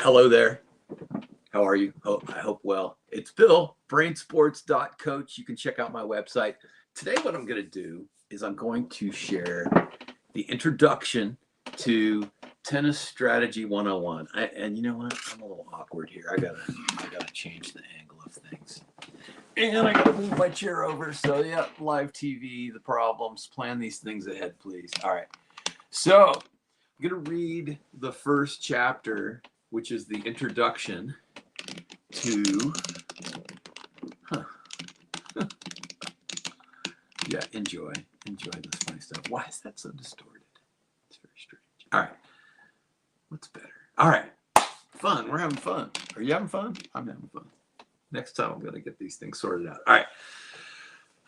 Hello there. How are you? Oh, I hope well. It's Bill, brainsports.coach. You can check out my website. Today, what I'm going to do is I'm going to share the introduction to Tennis Strategy 101. And you know what? I'm a little awkward here. I gotta change the angle of things. And I gotta move my chair over. So yeah, live TV, the problems. Plan these things ahead, please. All right. So I'm gonna read the first chapter, which is the introduction to huh. Yeah, enjoy this funny stuff. Why is that so distorted? It's very strange. All right, what's better? All right, fun. We're having fun. Are you having fun? I'm having fun. Next time I'm going to get these things sorted out. All right,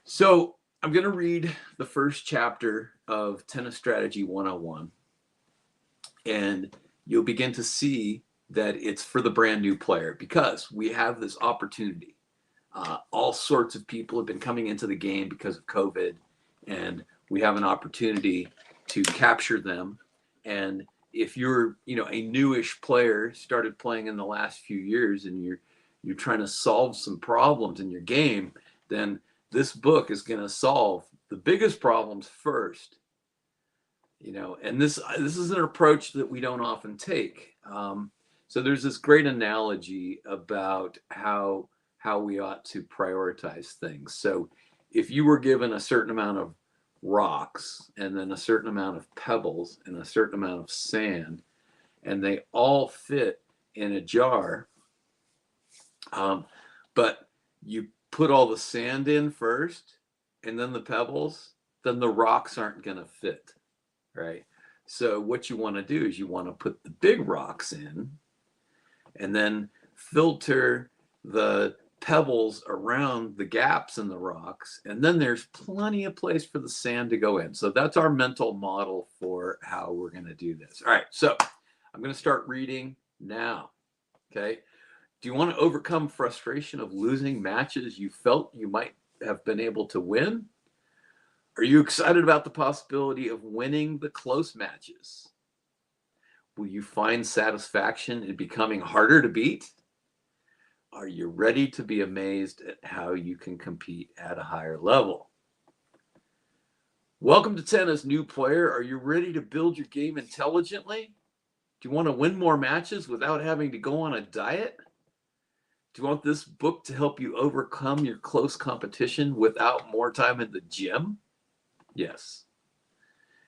so I'm going to read the first chapter of Tennis Strategy 101, and you'll begin to see that it's for the brand new player because we have this opportunity. All sorts of people have been coming into the game because of COVID, and we have an opportunity to capture them. And if you're, a newish player, started playing in the last few years, and you're trying to solve some problems in your game, then this book is going to solve the biggest problems first. And this is an approach that we don't often take. So there's this great analogy about how we ought to prioritize things. So if you were given a certain amount of rocks and then a certain amount of pebbles and a certain amount of sand, and they all fit in a jar, but you put all the sand in first and then the pebbles, then the rocks aren't going to fit, right? So what you want to do is you want to put the big rocks in and then filter the pebbles around the gaps in the rocks, and then there's plenty of place for the sand to go in. So that's our mental model for how we're going to do this. All right, so I'm going to start reading now. Okay, do you want to overcome frustration of losing matches you felt you might have been able to win? Are you excited about the possibility of winning the close matches? Will you find satisfaction in becoming harder to beat? Are you ready to be amazed at how you can compete at a higher level? Welcome to tennis, new player. Are you ready to build your game intelligently? Do you want to win more matches without having to go on a diet? Do you want this book to help you overcome your close competition without more time in the gym? Yes.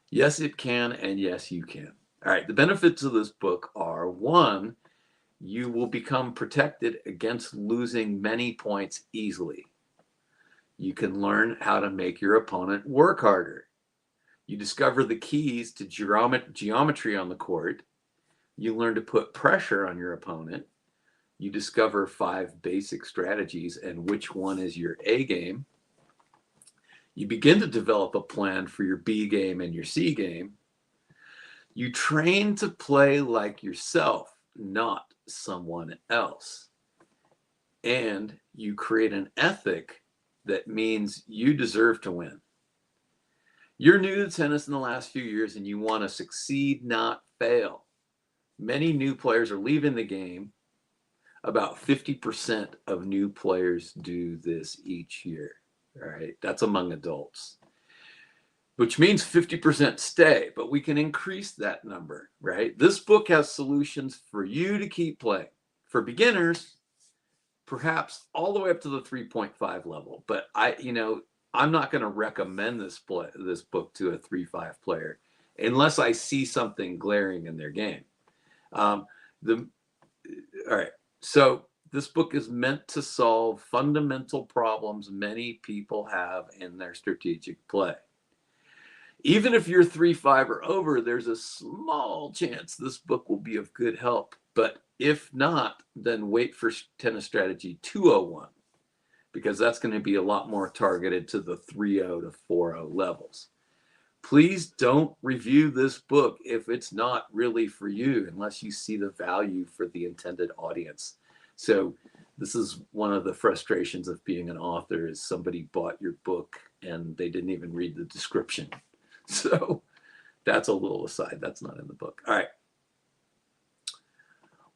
Yes, it can, and yes, you can. All right, the benefits of this book are, one, you will become protected against losing many points easily. You can learn how to make your opponent work harder. You discover the keys to geometry on the court. You learn to put pressure on your opponent. You discover 5 basic strategies and which one is your A game. You begin to develop a plan for your B game and your C game. You train to play like yourself, not someone else. And you create an ethic that means you deserve to win. You're new to tennis in the last few years and you want to succeed, not fail. Many new players are leaving the game. About 50% of new players do this each year. All right, that's among adults, which means 50% stay, but we can increase that number, right? This book has solutions for you to keep playing. For beginners, perhaps all the way up to the 3.5 level, but I'm not going to recommend this book to a 3.5 player unless I see something glaring in their game. All right, so this book is meant to solve fundamental problems many people have in their strategic play. Even if you're 3.5 or over, there's a small chance this book will be of good help. But if not, then wait for Tennis Strategy 201, because that's going to be a lot more targeted to the 3.0 to 4.0 levels. Please don't review this book if it's not really for you, unless you see the value for the intended audience. So this is one of the frustrations of being an author, is somebody bought your book and they didn't even read the description. So that's a little aside. That's not in the book. All right.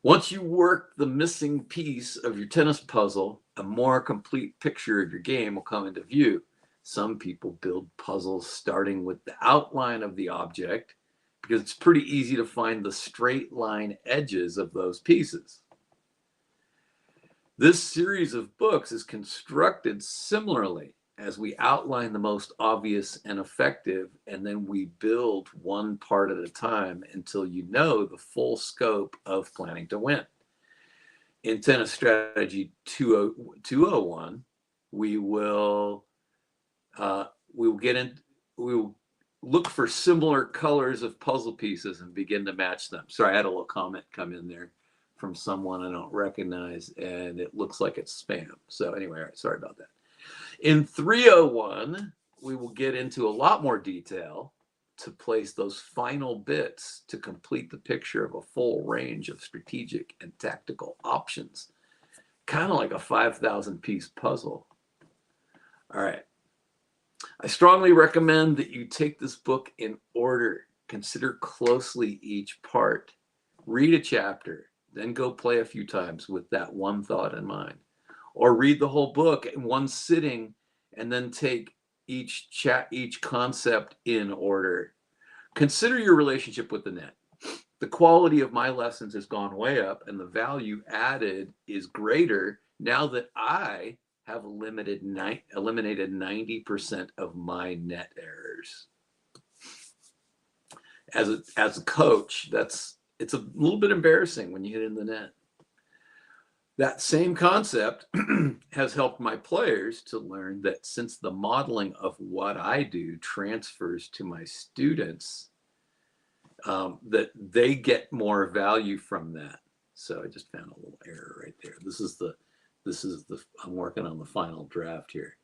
Once you work the missing piece of your tennis puzzle, a more complete picture of your game will come into view. Some people build puzzles starting with the outline of the object because it's pretty easy to find the straight line edges of those pieces. This series of books is constructed similarly, as we outline the most obvious and effective, and then we build one part at a time until you know the full scope of planning to win. In Tennis Strategy 201, we will look for similar colors of puzzle pieces and begin to match them. Sorry, I had a little comment come in there from someone I don't recognize, and it looks like it's spam. So anyway, all right, sorry about that. In 301, we will get into a lot more detail to place those final bits to complete the picture of a full range of strategic and tactical options, kind of like a 5,000 piece puzzle. All right. I strongly recommend that you take this book in order. Consider closely each part. Read a chapter, then go play a few times with that one thought in mind. Or read the whole book in one sitting and then take each concept in order. Consider your relationship with the net. The quality of my lessons has gone way up, and the value added is greater now that I have eliminated 90% of my net errors. As a coach, it's a little bit embarrassing when you hit in the net. That same concept has helped my players to learn that since the modeling of what I do transfers to my students, that they get more value from that. So I just found a little error right there. I'm working on the final draft here.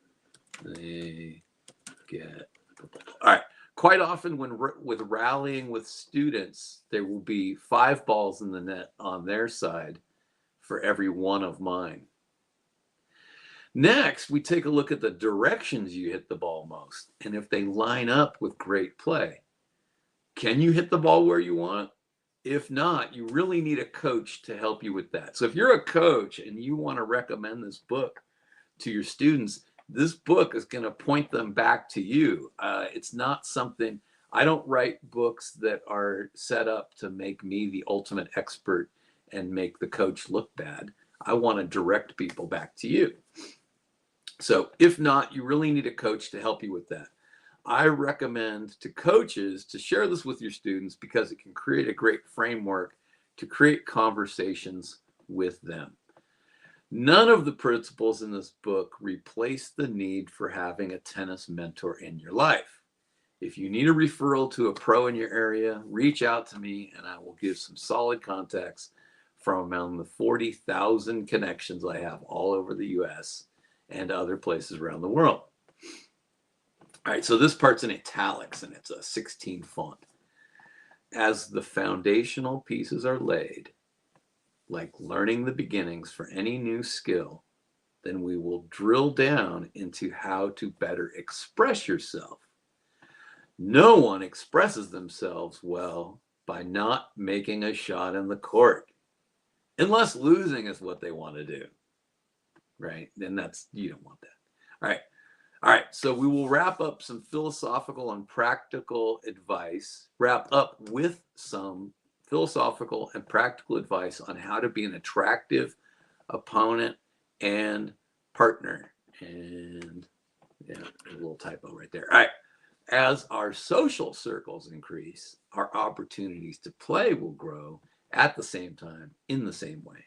All right. Quite often with rallying with students, there will be 5 balls in the net on their side for every one of mine. Next, we take a look at the directions you hit the ball most and if they line up with great play. Can you hit the ball where you want? If not, you really need a coach to help you with that. So if you're a coach and you want to recommend this book to your students, this book is going to point them back to you. It's not something, I don't write books that are set up to make me the ultimate expert and make the coach look bad. I want to direct people back to you. So if not, you really need a coach to help you with that. I recommend to coaches to share this with your students because it can create a great framework to create conversations with them. None of the principles in this book replace the need for having a tennis mentor in your life. If you need a referral to a pro in your area, reach out to me and I will give some solid contacts from among the 40,000 connections I have all over the US and other places around the world. All right, so this part's in italics and it's a 16 font. As the foundational pieces are laid, like learning the beginnings for any new skill, then we will drill down into how to better express yourself. No one expresses themselves well by not making a shot in the court, unless losing is what they want to do, right? Then you don't want that. All right, so we will wrap up some philosophical and practical advice, wrap up with some philosophical and practical advice on how to be an attractive opponent and partner. And yeah, a little typo right there. All right. As our social circles increase, our opportunities to play will grow at the same time in the same way.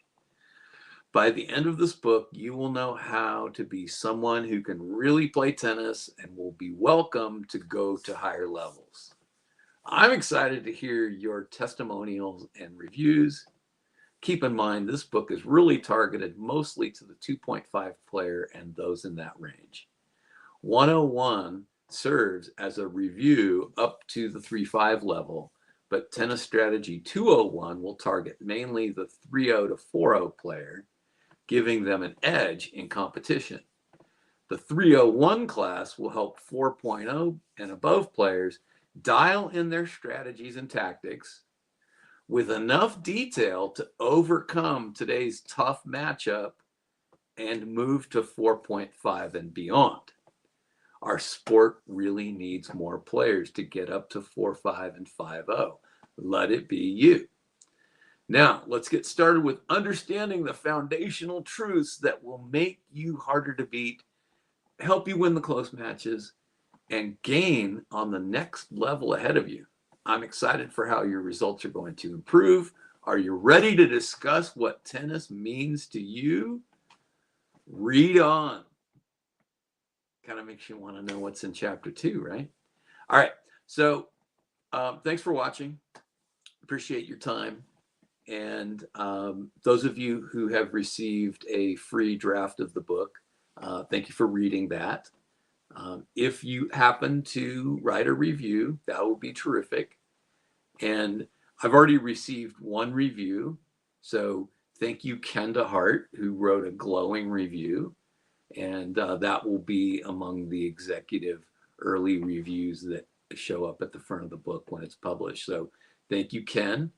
By the end of this book, you will know how to be someone who can really play tennis and will be welcome to go to higher levels. I'm excited to hear your testimonials and reviews. Keep in mind, this book is really targeted mostly to the 2.5 player and those in that range. 101 serves as a review up to the 3.5 level, but Tennis Strategy 201 will target mainly the 3.0 to 4.0 player, giving them an edge in competition. The 301 class will help 4.0 and above players dial in their strategies and tactics, with enough detail to overcome today's tough matchup and move to 4.5 and beyond. Our sport really needs more players to get up to 4.5 and 5.0. Let it be you. Now, let's get started with understanding the foundational truths that will make you harder to beat, help you win the close matches, and gain on the next level ahead of you. I'm excited for how your results are going to improve. Are you ready to discuss what tennis means to you? Read on. Kind of makes you want to know what's in chapter 2, right? All right. So thanks for watching. Appreciate your time. And those of you who have received a free draft of the book, thank you for reading that. If you happen to write a review, that would be terrific. And I've already received one review. So thank you, Kenda Hart, who wrote a glowing review. And that will be among the executive early reviews that show up at the front of the book when it's published. So thank you, Ken.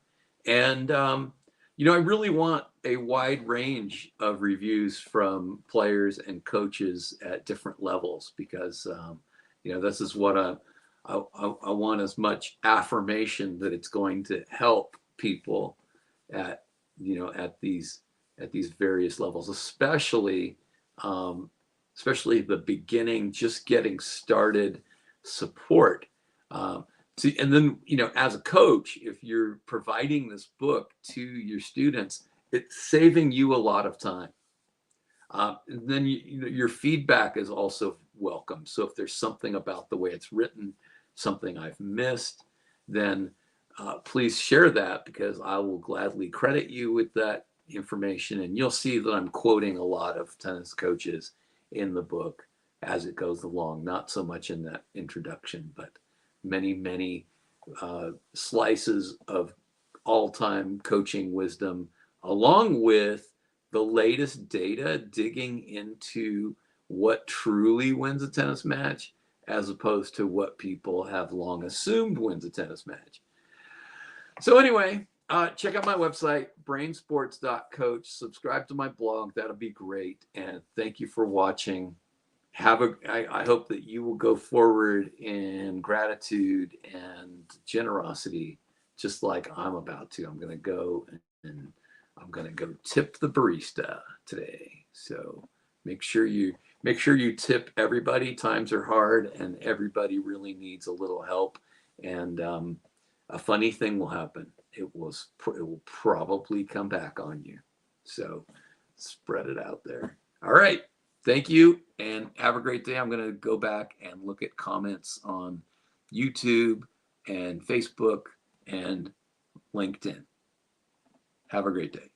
And, I really want a wide range of reviews from players and coaches at different levels because, this is what I want, as much affirmation that it's going to help people at, at these various levels, especially the beginning, just getting started support. And then, as a coach, if you're providing this book to your students, it's saving you a lot of time. And then your feedback is also welcome. So if there's something about the way it's written, something I've missed, then please share that, because I will gladly credit you with that information. And you'll see that I'm quoting a lot of tennis coaches in the book as it goes along, not so much in that introduction, but many slices of all-time coaching wisdom, along with the latest data, digging into what truly wins a tennis match, as opposed to what people have long assumed wins a tennis match. So anyway, check out my website, brainsports.coach. Subscribe to my blog. That'll be great. And thank you for watching. I hope that you will go forward in gratitude and generosity, just like I'm about to. I'm going to go and I'm going to go tip the barista today. So make sure you tip everybody. Times are hard and everybody really needs a little help. And a funny thing will happen. It will probably come back on you. So spread it out there. All right. Thank you and have a great day. I'm going to go back and look at comments on YouTube and Facebook and LinkedIn. Have a great day.